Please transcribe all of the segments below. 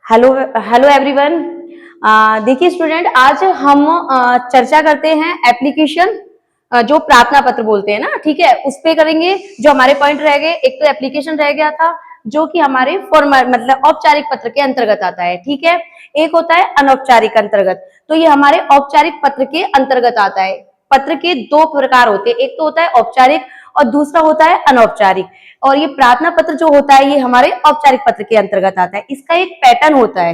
Hello hello everyone. देखिए student, आज हम चर्चा करते हैं एप्लीकेशन, जो प्रार्थना पत्र बोलते हैं ना, ठीक है, उस पे करेंगे। जो हमारे पॉइंट रह गए, एक तो एप्लीकेशन रह गया था जो कि हमारे फॉर्मल मतलब औपचारिक पत्र के अंतर्गत आता है, ठीक है। एक होता है अनौपचारिक अंतर्गत, तो ये हमारे औपचारिक पत्र के अंतर्गत आता है। पत्र के दो प्रकार होते हैं, एक तो होता है औपचारिक और दूसरा होता है अनौपचारिक। और ये प्रार्थना पत्र जो होता है ये हमारे औपचारिक पत्र के अंतर्गत आता है। इसका एक पैटर्न होता है,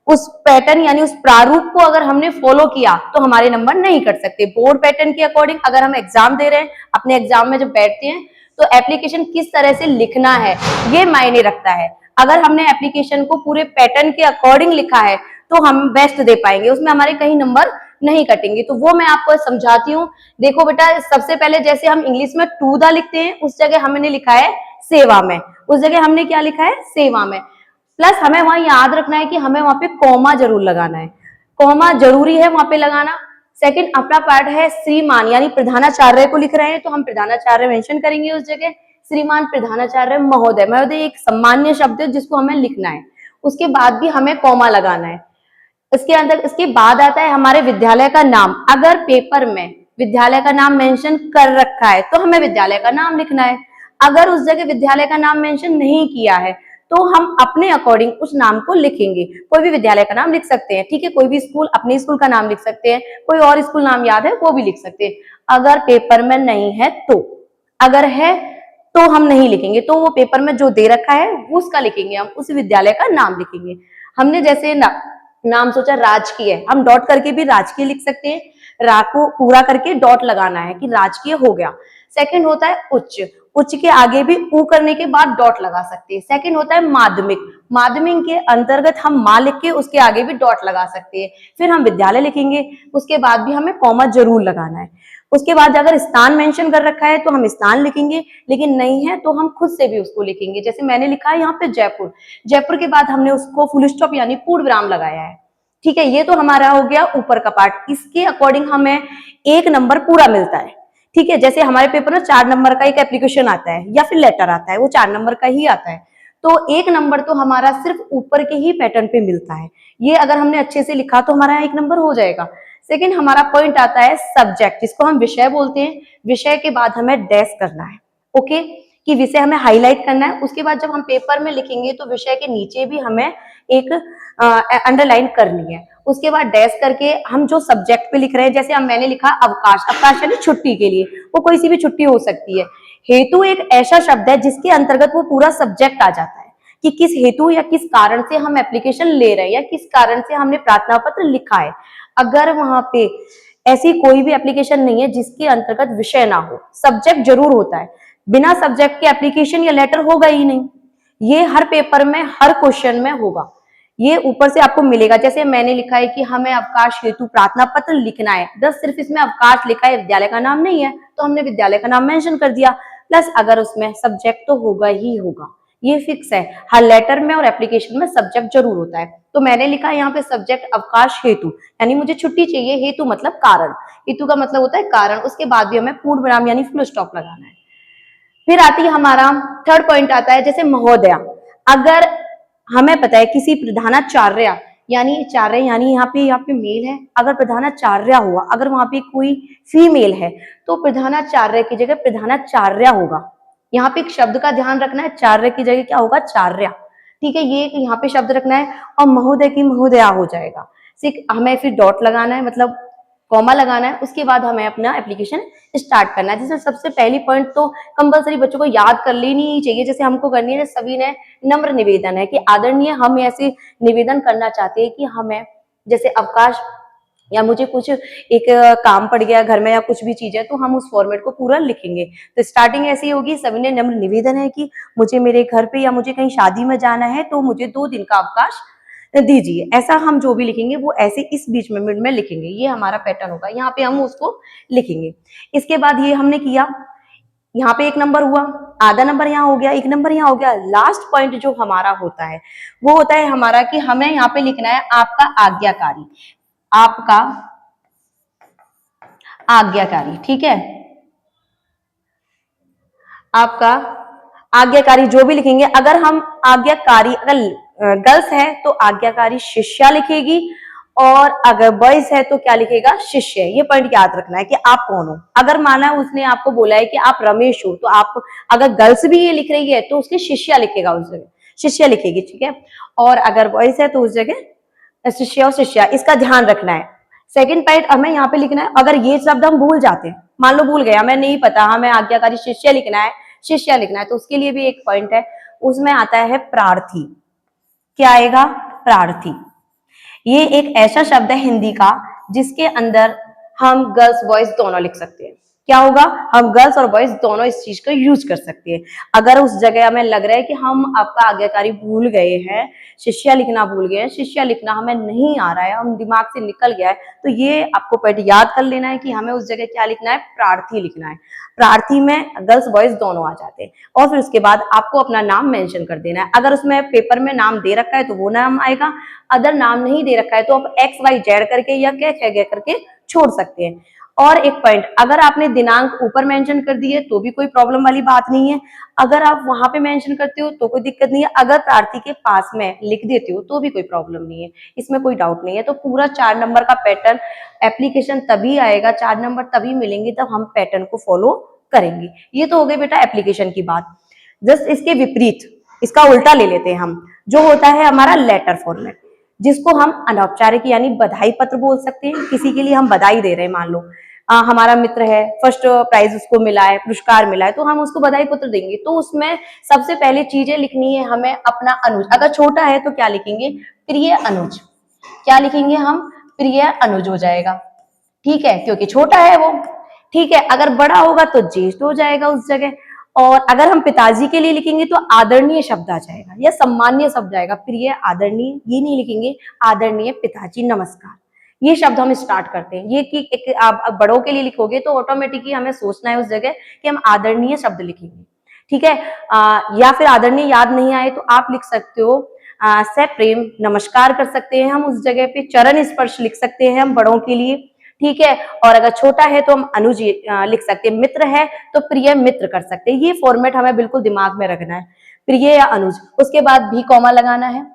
उस पैटर्न यानी उस प्रारूप को अगर हमने फॉलो किया तो हमारे नंबर नहीं कट सकते। बोर्ड पैटर्न के अकॉर्डिंग अगर हम एग्जाम दे रहे हैं, अपने एग्जाम में जब बैठते हैं तो एप्लीकेशन किस तरह से लिखना है ये मायने रखता है। अगर हमने एप्लीकेशन को पूरे पैटर्न के अकॉर्डिंग लिखा है तो हम बेस्ट दे पाएंगे, उसमें हमारे कहीं नंबर नहीं कटेंगे। तो वो मैं आपको समझाती हूँ। देखो बेटा, सबसे पहले जैसे हम इंग्लिश में टू द लिखते हैं, उस जगह हमने लिखा है सेवा में, उस जगह हमने क्या लिखा है, सेवा में। प्लस हमें वहां याद रखना है कि हमें वहां पे कॉमा जरूर लगाना है, कॉमा जरूरी है वहां पे लगाना। सेकंड अपना पार्ट है श्रीमान, यानी प्रधानाचार्य को लिख रहे हैं तो हम प्रधानाचार्य मेंशन करेंगे उस जगह, श्रीमान प्रधानाचार्य महोदय। महोदय एक सम्मान्य शब्द है जिसको हमें लिखना है, उसके बाद भी हमें कॉमा लगाना है। इसके अंदर इसके बाद आता है हमारे विद्यालय का नाम। अगर पेपर में विद्यालय का नाम मेंशन कर रखा है तो हमें विद्यालय का नाम लिखना है। अगर उस जगह विद्यालय का नाम मेंशन नहीं किया है तो हम अपने अकॉर्डिंग उस नाम को लिखेंगे। कोई भी विद्यालय का नाम लिख सकते हैं, ठीक है, कोई भी स्कूल अपने स्कूल का नाम लिख सकते हैं, कोई और स्कूल नाम याद है वो भी लिख सकते हैं। अगर पेपर में नहीं है तो, अगर है तो हम नहीं लिखेंगे, तो वो पेपर में जो दे रखा है उसका लिखेंगे, हम उस विद्यालय का नाम लिखेंगे। हमने जैसे नाम सोचा राजकीय, हम डॉट करके भी राजकीय लिख सकते हैं, रा को पूरा करके डॉट लगाना है कि राजकीय हो गया। सेकंड होता है उच्च, उच्च के आगे भी ऊ करने के बाद डॉट लगा सकते हैं। सेकंड होता है माध्यमिक, माध्यमिक के अंतर्गत हम माँ लिख के उसके आगे भी डॉट लगा सकते हैं। फिर हम विद्यालय लिखेंगे, उसके बाद भी हमें कॉमा जरूर लगाना है। उसके बाद अगर स्थान मेंशन कर रखा है तो हम स्थान लिखेंगे, लेकिन नहीं है तो हम खुद से भी उसको लिखेंगे। जैसे मैंने लिखा है यहाँ पे जयपुर, जयपुर के बाद हमने उसको फुल स्टॉप यानी पूर्ण विराम लगाया है, ठीक है। ये तो हमारा हो गया ऊपर का पार्ट, इसके अकॉर्डिंग हमें एक नंबर पूरा मिलता है, ठीक है। जैसे हमारे पेपर में 4 नंबर का एक एप्लीकेशन आता है या फिर लेटर आता है, वो 4 नंबर का ही आता है, तो एक नंबर तो हमारा सिर्फ ऊपर के ही पैटर्न पे मिलता है। ये अगर हमने अच्छे से लिखा तो हमारा एक नंबर हो जाएगा। सेकंड हमारा पॉइंट आता है सब्जेक्ट, जिसको हम विषय बोलते हैं। विषय के बाद हमें डैश करना है, ओके, कि विषय हमें हाईलाइट करना है। उसके बाद जब हम पेपर में लिखेंगे तो विषय के नीचे भी हमें एक अंडरलाइन करनी है। उसके बाद डैश करके हम जो सब्जेक्ट पे लिख रहे हैं, जैसे हम मैंने लिखा अवकाश, अवकाश यानी छुट्टी के लिए, वो कोई सी भी छुट्टी हो सकती है। हेतु एक ऐसा शब्द है जिसके अंतर्गत वो पूरा सब्जेक्ट आ जाता है कि किस हेतु या किस कारण से हम एप्लीकेशन ले रहे हैं या किस कारण से हमने प्रार्थना पत्र लिखा है। अगर वहां पे ऐसी कोई भी एप्लीकेशन नहीं है जिसके अंतर्गत विषय ना हो, सब्जेक्ट जरूर होता है। बिना सब्जेक्ट के एप्लीकेशन या लेटर होगा ही नहीं। ये हर पेपर में हर क्वेश्चन में होगा, ये ऊपर से आपको मिलेगा। जैसे मैंने लिखा है कि हमें अवकाश हेतु प्रार्थना पत्र लिखना है, बस सिर्फ इसमें अवकाश लिखा है, विद्यालय का नाम नहीं है तो हमने विद्यालय का नाम मेंशन कर दिया। प्लस अगर उसमें सब्जेक्ट तो होगा ही होगा, ये फिक्स है। हर लेटर में और एप्लीकेशन में सब्जेक्ट जरूर होता है। तो मैंने लिखा है यहाँ पे सब्जेक्ट अवकाश हेतु, यानी मुझे छुट्टी चाहिए, हेतु मतलब कारण, हेतु का मतलब होता है कारण। उसके बाद भी हमें पूर्ण विराम यानी फुल स्टॉप लगाना है। फिर आती है हमारा थर्ड पॉइंट आता है जैसे महोदया। अगर हमें पता है किसी प्रधानाचार्य यानी चार्य यानी यहाँ पे मेल है, अगर प्रधानाचार्य हुआ, अगर वहां पे कोई फीमेल है तो प्रधानाचार्य की जगह प्रधानाचार्य होगा। यहाँ पे एक शब्द का ध्यान रखना है, चार्य की जगह क्या होगा, चार्य, ठीक है, ये यहाँ पे शब्द रखना है। और महोदय की महोदया हो जाएगा। हमें फिर डॉट लगाना है, मतलब कॉमा लगाना है। उसके बाद हमें अपना एप्लीकेशन स्टार्ट करना है। जैसे सबसे पहली पॉइंट तो कंपलसरी बच्चों को याद कर लेनी ही चाहिए, जैसे हमको करनी है। सभी ने नम्र निवेदन है कि आदरणीय हम ऐसे निवेदन करना चाहते हैं कि हमें जैसे अवकाश या मुझे कुछ एक काम पड़ गया घर में या कुछ भी चीज है तो हम उस फॉर्मेट को पूरा लिखेंगे। तो स्टार्टिंग ऐसी होगी, सभी ने नम्र निवेदन है कि मुझे मेरे घर पे या मुझे कहीं शादी में जाना है तो मुझे 2 दिन का अवकाश दीजिए। ऐसा हम जो भी लिखेंगे वो ऐसे इस बीच में मिड में लिखेंगे, ये हमारा पैटर्न होगा। यहाँ पे हम उसको लिखेंगे। इसके बाद ये हमने किया, यहाँ पे 1 नंबर हुआ, आधा नंबर यहाँ हो गया, 1 नंबर यहाँ हो गया। लास्ट पॉइंट जो हमारा होता है वो होता है हमारा कि हमें यहाँ पे लिखना है आपका आज्ञाकारी, आपका आज्ञाकारी, ठीक है, आपका आज्ञाकारी जो भी लिखेंगे। अगर हम आज्ञाकारी अगर गर्ल्स है तो आज्ञाकारी शिष्या लिखेगी, और अगर बॉयज है तो क्या लिखेगा, शिष्य। ये पॉइंट याद रखना है कि आप कौन हो। अगर माना उसने आपको बोला है कि आप रमेश हो, तो आप अगर गर्ल्स भी ये लिख रही है तो उसके शिष्या लिखेगा, उस जगह शिष्या लिखेगी, ठीक है। और अगर बॉयज है तो उस जगह शिष्य और शिष्या, इसका ध्यान रखना है। सेकंड पॉइंट हमें यहाँ पे लिखना है, अगर ये शब्द हम भूल जाते हैं, मान लो भूल गया, हमें नहीं पता, हमें आज्ञाकारी शिष्य लिखना है, शिष्या लिखना है, तो उसके लिए भी एक पॉइंट है, उसमें आता है प्रार्थी। क्या आएगा, प्रार्थी। ये एक ऐसा शब्द है हिंदी का जिसके अंदर हम गर्ल्स बॉयज दोनों लिख सकते हैं। क्या होगा, हम गर्ल्स और बॉयज दोनों इस चीज को यूज कर सकते हैं। अगर उस जगह हमें लग रहा है कि हम आपका आज्ञाकारी भूल गए हैं, शिष्या लिखना भूल गए हैं, शिष्या लिखना हमें नहीं आ रहा है, हम दिमाग से निकल गया है, तो ये आपको पॉइंट याद कर लेना है कि हमें उस जगह क्या लिखना है, प्रार्थी लिखना है। प्रार्थी में गर्ल्स बॉयज दोनों आ जाते हैं, और फिर उसके बाद आपको अपना नाम मेंशन कर देना है। अगर उसमें पेपर में नाम दे रखा है तो वो नाम आएगा, अदर नाम नहीं दे रखा है तो आप एक्स वाई जेड करके या क्या क्या करके छोड़ सकते हैं। और एक पॉइंट, अगर आपने दिनांक ऊपर मेंशन कर दी है तो भी कोई प्रॉब्लम वाली बात नहीं है, अगर आप वहां पे मेंशन करते हो तो कोई दिक्कत नहीं है, अगर प्रार्थी के पास में लिख देते हो तो भी कोई प्रॉब्लम नहीं है, इसमें कोई डाउट नहीं है। तो पूरा 4 नंबर का पैटर्न एप्लीकेशन तभी आएगा, 4 नंबर तभी मिलेंगे जब हम पैटर्न को फॉलो करेंगे। ये तो हो गई बेटा एप्लीकेशन की बात। जस्ट इसके विपरीत, इसका उल्टा ले लेते हैं हम, जो होता है हमारा लेटर फॉर्मेट, जिसको हम अनौपचारिक यानी बधाई पत्र बोल सकते हैं। किसी के लिए हम बधाई दे रहे हैं, मान लो हमारा मित्र है, फर्स्ट प्राइज उसको मिला है, पुरस्कार मिला है, तो हम उसको बधाई पत्र देंगे, तो उसमें सबसे पहले चीजें लिखनी है हमें अपना अनुज। अगर छोटा है तो क्या लिखेंगे, प्रिय अनुज। क्या लिखेंगे हम, प्रिय अनुज हो जाएगा, ठीक है, क्योंकि छोटा है वो, ठीक है। अगर बड़ा होगा तो ज्येष्ठ हो जाएगा उस जगह। और अगर हम पिताजी के लिए लिखेंगे तो आदरणीय शब्द आ जाएगा या सम्मानीय शब्द आएगा, प्रिय आदरणीय ये नहीं लिखेंगे, आदरणीय पिताजी नमस्कार, ये शब्द हम स्टार्ट करते हैं। ये कि एक आप बड़ों के लिए लिखोगे तो ऑटोमेटिकली हमें सोचना है उस जगह कि हम आदरणीय शब्द लिखेंगे, ठीक है। या फिर आदरणीय याद नहीं आए तो आप लिख सकते हो सप्रेम नमस्कार कर सकते हैं हम उस जगह पे, चरण स्पर्श लिख सकते हैं हम बड़ों के लिए, ठीक है। और अगर छोटा है तो हम अनुज लिख सकते हैं, मित्र है तो प्रिय मित्र कर सकते हैं। ये फॉर्मेट हमें बिल्कुल दिमाग में रखना है, प्रिय या अनुज। उसके बाद भी कॉमा लगाना है,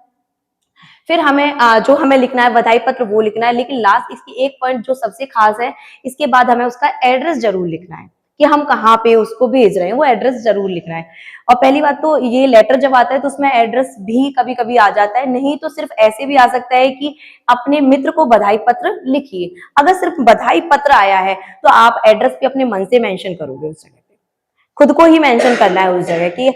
फिर हमें जो हमें लिखना है बधाई पत्र वो लिखना है, लेकिन लास्ट इसकी एक पॉइंट जो सबसे खास है, इसके बाद हमें उसका एड्रेस जरूर लिखना है कि हम कहाँ पे उसको भेज रहे हैं, वो एड्रेस जरूर लिखना है। और पहली बात तो ये लेटर जब आता है तो उसमें एड्रेस भी कभी कभी आ जाता है, नहीं तो सिर्फ ऐसे भी आ सकता है कि अपने मित्र को बधाई पत्र लिखिए। अगर सिर्फ बधाई पत्र आया है तो आप एड्रेस भी अपने मन से मेंशन करोगे उस जगह, खुद को ही मेंशन करना है उस जगह कि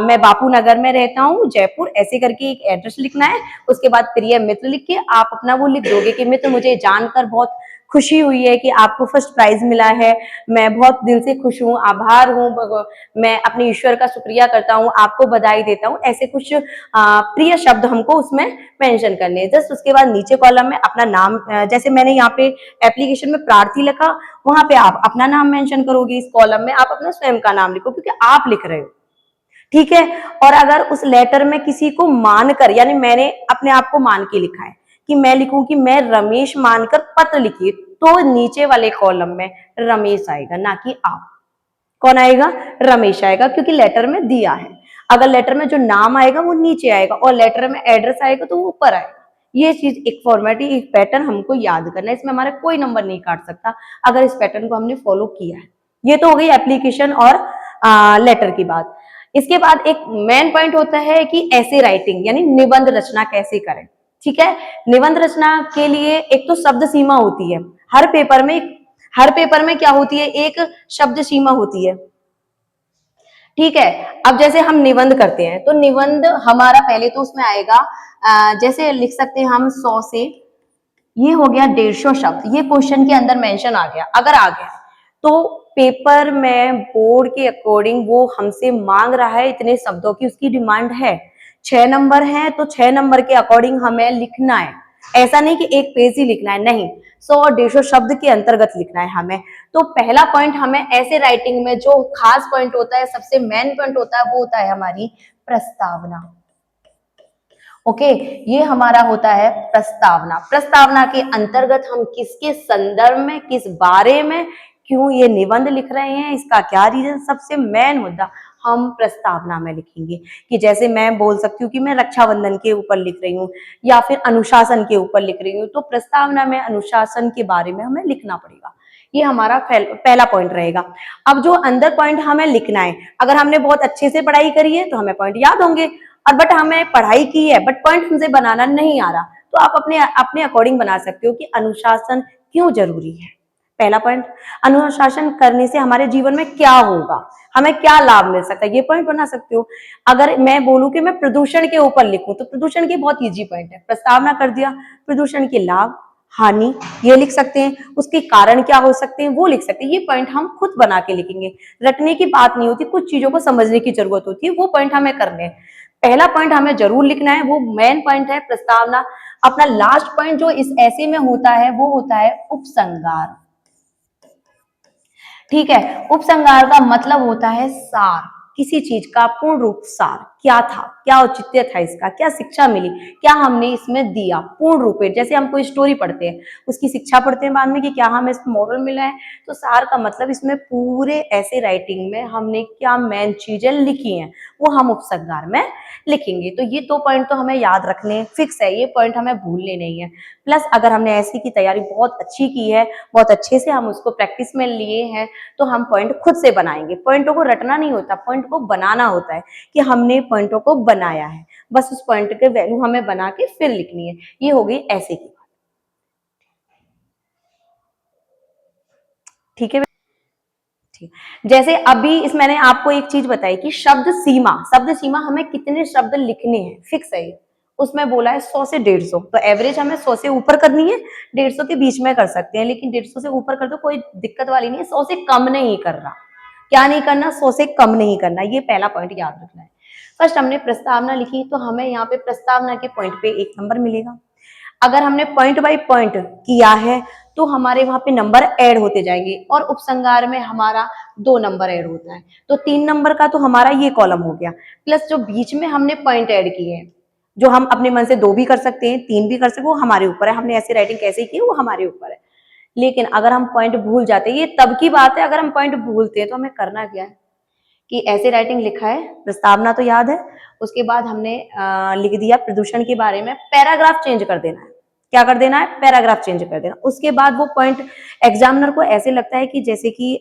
मैं बापू नगर में रहता हूँ, जयपुर, ऐसे करके एक एड्रेस लिखना है। उसके बाद प्रिय मित्र लिख के आप अपना वो लिख दोगे कि मित्र मुझे जानकर बहुत खुशी हुई है कि आपको फर्स्ट प्राइज मिला है, मैं बहुत दिल से खुश हूँ, आभार हूँ, मैं अपने ईश्वर का शुक्रिया करता हूँ, आपको बधाई देता हूँ, ऐसे कुछ प्रिय शब्द हमको उसमें मेंशन करने हैं। जस्ट उसके बाद नीचे कॉलम में अपना नाम, जैसे मैंने यहाँ पे एप्लीकेशन में प्रार्थी लिखा, वहां पे आप अपना नाम मेंशन करोगे, इस कॉलम में आप अपना स्वयं का नाम लिखो क्योंकि आप लिख रहे हो, ठीक है। और अगर उस लेटर में किसी को मानकर, यानी मैंने अपने आप को मान के लिखा है कि मैं लिखूं कि मैं रमेश मानकर पत्र लिखिए, तो नीचे वाले कॉलम में रमेश आएगा, ना कि आप। कौन आएगा, रमेश आएगा, क्योंकि लेटर में दिया है। अगर लेटर में जो नाम आएगा वो नीचे आएगा और लेटर में एड्रेस आएगा तो वो ऊपर आएगा। ये चीज एक फॉर्मेट, एक पैटर्न हमको याद करना है, इसमें हमारा कोई नंबर नहीं काट सकता अगर इस पैटर्न को हमने फॉलो किया है। ये तो हो गई एप्लीकेशन और लेटर की बात। इसके बाद एक मेन पॉइंट होता है कि ऐसे राइटिंग यानी निबंध रचना कैसे करें, ठीक है। निबंध रचना के लिए एक तो शब्द सीमा होती है, हर पेपर में क्या होती है, एक शब्द सीमा होती है, ठीक है। अब जैसे हम निबंध करते हैं तो निबंध हमारा पहले तो उसमें आएगा, जैसे लिख सकते हैं हम 100 से, ये हो गया 150 शब्द, ये क्वेश्चन के अंदर मेंशन आ गया। अगर आ गया तो पेपर में बोर्ड के अकॉर्डिंग वो हमसे मांग रहा है इतने शब्दों की, उसकी डिमांड है 6 नंबर है तो 6 नंबर के अकॉर्डिंग हमें लिखना है। ऐसा नहीं कि एक पेज ही लिखना है, नहीं, 100 और 150 शब्द के अंतर्गत लिखना है हमें। तो पहला पॉइंट हमें ऐसे राइटिंग में जो खास पॉइंट होता है, सबसे मेन पॉइंट होता है, वो होता है हमारी प्रस्तावना। ओके, ये हमारा होता है प्रस्तावना। प्रस्तावना के अंतर्गत हम किसके संदर्भ में, किस बारे में, क्यों ये निबंध लिख रहे हैं, इसका क्या रीजन, सबसे मेन मुद्दा हम प्रस्तावना में लिखेंगे। कि जैसे मैं बोल सकती हूँ कि मैं रक्षाबंधन के ऊपर लिख रही हूँ या फिर अनुशासन के ऊपर लिख रही हूँ, तो प्रस्तावना में अनुशासन के बारे में हमें लिखना पड़ेगा। ये हमारा पहला पॉइंट रहेगा। अब जो अंदर पॉइंट हमें लिखना है, अगर हमने बहुत अच्छे से पढ़ाई करी है तो हमें पॉइंट याद होंगे, और बट हमें पढ़ाई की है बट पॉइंट हमसे बनाना नहीं आ रहा, तो आप अपने अपने अकॉर्डिंग बना सकते हो कि अनुशासन क्यों जरूरी है। पहला पॉइंट, अनुशासन करने से हमारे जीवन में क्या होगा, हमें क्या लाभ मिल सकता है, ये पॉइंट बना सकते हो। अगर मैं बोलूं कि मैं प्रदूषण के ऊपर लिखूं, तो प्रदूषण की बहुत इजी पॉइंट है, प्रस्तावना कर दिया, प्रदूषण के लाभ हानि ये लिख सकते हैं, उसके कारण क्या हो सकते हैं वो लिख सकते हैं। ये पॉइंट हम खुद बना के लिखेंगे, रटने की बात नहीं होती, कुछ चीजों को समझने की जरूरत होती है, वो पॉइंट हमें करने हैं। पहला पॉइंट हमें जरूर लिखना है, वो मेन पॉइंट है प्रस्तावना। अपना लास्ट पॉइंट जो इस ऐसे में होता है वो होता है उपसंहार। ठीक है, उपसंहार का मतलब होता है सार, किसी चीज का पूर्ण रूप सार, क्या था, क्या औचित्य था इसका, क्या शिक्षा मिली, क्या हमने इसमें दिया पूर्ण रूप में। जैसे हम कोई स्टोरी पढ़ते हैं, उसकी शिक्षा पढ़ते हैं बाद में कि क्या हमें इसमें मॉरल मिला है, तो सार का मतलब इसमें पूरे ऐसे राइटिंग में हमने क्या मेन चीजें लिखी हैं वो हम उपसंहार में लिखेंगे। तो ये 2 पॉइंट तो हमें याद रखने फिक्स है, ये पॉइंट हमें भूलने नहीं है। प्लस अगर हमने ऐसी की तैयारी बहुत अच्छी की है, बहुत अच्छे से हम उसको प्रैक्टिस में लिए हैं, तो हम पॉइंट खुद से बनाएंगे। पॉइंटों को रटना नहीं होता, पॉइंट को बनाना होता है कि हमने पॉइंटों को बनाया है, बस उस पॉइंट के वैल्यू हमें बना के फिर लिखनी है। ये हो गई ऐसे की, ठीक है। ठीक, जैसे अभी इस मैंने आपको एक चीज बताई कि शब्द सीमा हमें कितने शब्द लिखने हैं फिक्स है ये। उसमें बोला है 100 से 150, तो एवरेज हमें 100 से ऊपर करनी है, 150 के बीच में कर सकते हैं, लेकिन 150 से ऊपर कर दो कोई दिक्कत वाली नहीं है, 100 से कम नहीं करना। क्या नहीं करना, 100 से कम नहीं करना, ये पहला पॉइंट याद रखना है। फर्स्ट हमने प्रस्तावना लिखी, तो हमें यहाँ पे प्रस्तावना के पॉइंट पे 1 नंबर मिलेगा। अगर हमने पॉइंट बाय पॉइंट किया है तो हमारे वहां पे नंबर ऐड होते जाएंगे, और उपसंहार में हमारा 2 नंबर ऐड होता है, तो 3 नंबर का तो हमारा ये कॉलम हो गया। प्लस जो बीच में हमने पॉइंट ऐड किए हैं, जो हम अपने मन से 2 भी कर सकते हैं, 3 भी कर सकते हैं, वो हमारे ऊपर है, हमने ऐसी राइटिंग कैसे की वो हमारे ऊपर है। लेकिन अगर हम पॉइंट भूल जाते हैं, ये तब की बात है अगर हम पॉइंट भूलते हैं, तो हमें करना क्या है कि ऐसे राइटिंग लिखा है, प्रस्तावना तो याद है, उसके बाद हमने लिख दिया प्रदूषण के बारे में, पैराग्राफ चेंज कर देना है। क्या कर देना है, पैराग्राफ चेंज कर देना। उसके बाद वो पॉइंट एग्जामिनर को ऐसे लगता है कि जैसे कि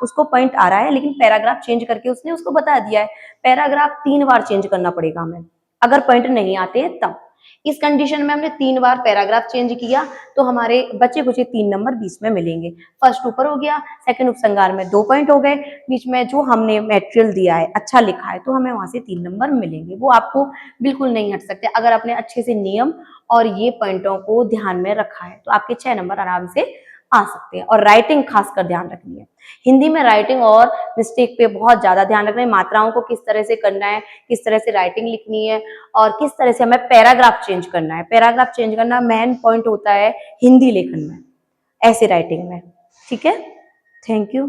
उसको पॉइंट आ रहा है लेकिन पैराग्राफ चेंज करके उसने उसको बता दिया है। पैराग्राफ 3 बार चेंज करना पड़ेगा हमें, अगर पॉइंट नहीं आते हैं तब। इस कंडीशन में हमने 3 बार पैराग्राफ चेंज किया, तो हमारे बचे कुछ 3 नंबर बीच में मिलेंगे। फर्स्ट ऊपर हो गया, सेकंड उपसंहार में 2 पॉइंट हो गए, बीच में जो हमने मटेरियल दिया है अच्छा लिखा है, तो हमें वहां से 3 नंबर मिलेंगे। वो आपको बिल्कुल नहीं हट सकते, अगर आपने अच्छे से नियम और ये पॉइंटों को ध्यान में रखा है तो आपके 6 नंबर आराम से आ सकते हैं। और राइटिंग खासकर ध्यान रखनी है, हिंदी में राइटिंग और मिस्टेक पे बहुत ज्यादा ध्यान रखना है, मात्राओं को किस तरह से करना है, किस तरह से राइटिंग लिखनी है, और किस तरह से हमें पैराग्राफ चेंज करना है। पैराग्राफ चेंज करना मेन पॉइंट होता है हिंदी लेखन में, ऐसे राइटिंग में। ठीक है, थैंक यू।